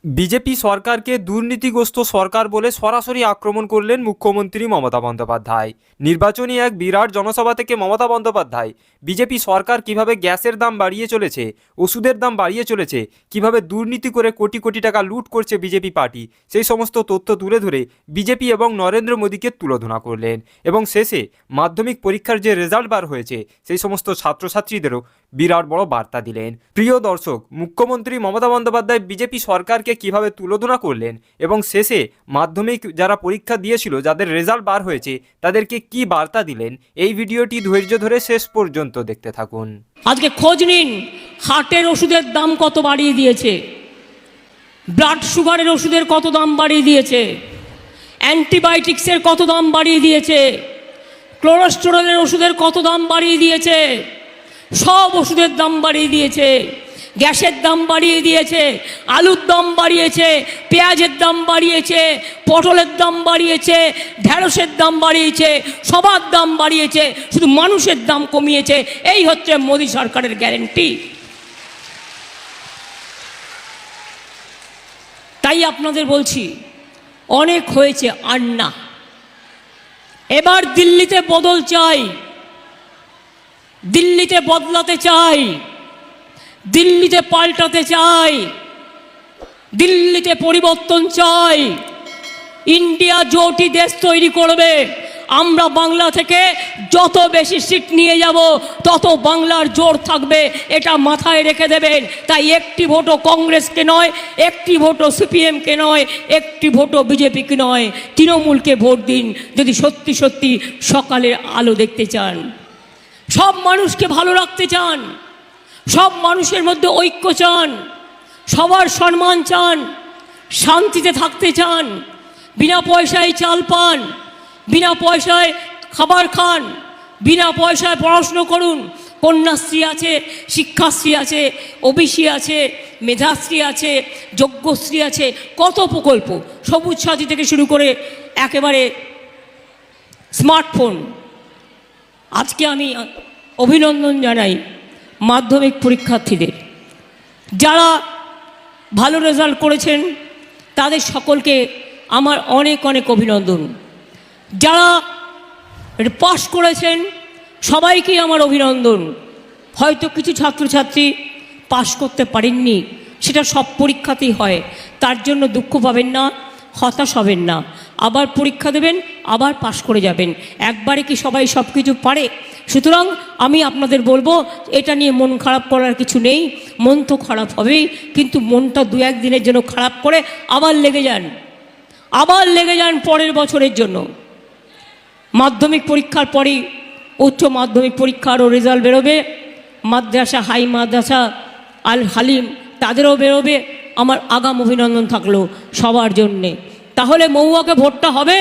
BJP সরকারকে দুর্নীতিগ্রস্ত সরকার বলে সরাসরি আক্রমণ করলেন মুখ্যমন্ত্রী মমতা বন্দ্যোপাধ্যায়। নির্বাচনী এক বিরাট জনসভা থেকে মমতা বন্দ্যোপাধ্যায় বিজেপি সরকার কিভাবে গ্যাসের দাম বাড়িয়ে চলেছে, ওষুধের দাম বাড়িয়ে চলেছে, কিভাবে দুর্নীতি করে কোটি কোটি টাকা লুট করছে বিজেপি পার্টি, সেই সমস্ত তথ্য তুলে ধরে বিজেপি এবং নরেন্দ্র মোদীকে তুলোধনা করলেন। এবং শেষে মাধ্যমিক পরীক্ষার যে রেজাল্ট বার হয়েছে সেই সমস্ত ছাত্রছাত্রীদেরও বিরাট বড় বার্তা দিলেন। প্রিয় দর্শক, মুখ্যমন্ত্রী মমতা বন্দ্যোপাধ্যায় বিজেপি সরকারকে কিভাবে তুলোধনা করলেন এবং শেষে মাধ্যমিক যারা পরীক্ষা দিয়েছিল, যাদের রেজাল্ট বার হয়েছে, তাদেরকে কি বার্তা দিলেন, এই ভিডিওটি ধৈর্য ধরে শেষ পর্যন্ত দেখতে থাকুন। আজকে খোঁজ নিন, হার্টের ওষুধের দাম কত বাড়িয়ে দিয়েছে, ব্লাড সুগারের ওষুধের কত দাম বাড়িয়ে দিয়েছে, অ্যান্টিবায়োটিক্সের কত দাম বাড়িয়ে দিয়েছে, কোলেস্টেরলের ওষুধের কত দাম বাড়িয়ে দিয়েছে, সব ওষুধের দাম বাড়িয়ে দিয়েছে, গ্যাসের দাম বাড়িয়ে দিয়েছে, আলুর দাম বাড়িয়েছে, পেঁয়াজের দাম বাড়িয়েছে, পটলের দাম বাড়িয়েছে, ঢেঁড়সের দাম বাড়িয়েছে, সবার দাম বাড়িয়েছে, শুধু মানুষের দাম কমিয়েছে। এই হচ্ছে মোদী সরকারের গ্যারেন্টি। তাই আপনাদের বলছি, অনেক হয়েছে, আর না। এবার দিল্লিতে বদল চাই, দিল্লিতে বদলাতে চাই, দিল্লিতে পাল্টাতে চাই, দিল্লিতে পরিবর্তন চাই। ইন্ডিয়া জোটই দেশ তৈরি করবে। আমরা বাংলা থেকে যত বেশি সিট নিয়ে যাব তত বাংলার জোর থাকবে, এটা মাথায় রেখে দেবেন। তাই একটি ভোটও কংগ্রেসকে নয়, একটি ভোটও সিপিএমকে নয়, একটি ভোটও বিজেপিকে নয়, তৃণমূলকে ভোট দিন যদি সত্যি সত্যি সকালের আলো দেখতে চান, সব মানুষকে ভালো রাখতে চান, সব মানুষের মধ্যে ঐক্য চান, সবার সম্মান চান, শান্তিতে থাকতে চান, বিনা পয়সায় চাল পান, বিনা পয়সায় খাবার খান, বিনা পয়সায় পড়াশুনো করুন। কন্যাশ্রী আছে, শিক্ষাশ্রী আছে, ওবিসি আছে, মেধাশ্রী আছে, যজ্ঞশ্রী আছে, কত প্রকল্প, সবুজ সাথী থেকে শুরু করে একেবারে স্মার্টফোন। আজকে আমি অভিনন্দন জানাই মাধ্যমিক পরীক্ষার্থীদের, যারা ভালো রেজাল্ট করেছেন তাদের সকলকে আমার অনেক অনেক অভিনন্দন। যারা পাস করেছেন সবাইকেই আমার অভিনন্দন। হয়তো কিছু ছাত্রছাত্রী পাস করতে পারেননি, সেটা সব পরীক্ষাতেই হয়, তার জন্য দুঃখ পাবেন না, হতাশ হবেন না। আবার পরীক্ষা দেবেন, আবার পাস করে যাবেন। একবারে কি সবাই সব কিছু পারে? সুতরাং আমি আপনাদের বলবো, এটা নিয়ে মন খারাপ করার কিছু নেই। মন তো খারাপ হবেই, কিন্তু মনটা দু এক দিনের জন্য খারাপ করে আবার লেগে যান, আবার লেগে যান পরের বছরের জন্য। মাধ্যমিক পরীক্ষার পরেই উচ্চ মাধ্যমিক পরীক্ষারও রেজাল্ট বেরোবে, মাদ্রাসা, হাই মাদ্রাসা, আল হালিম, তাদেরও বেরোবে। আমার আগাম অভিনন্দন থাকলো সবার জন্যে। তাহলে মহুয়াকে ভোটটা হবে।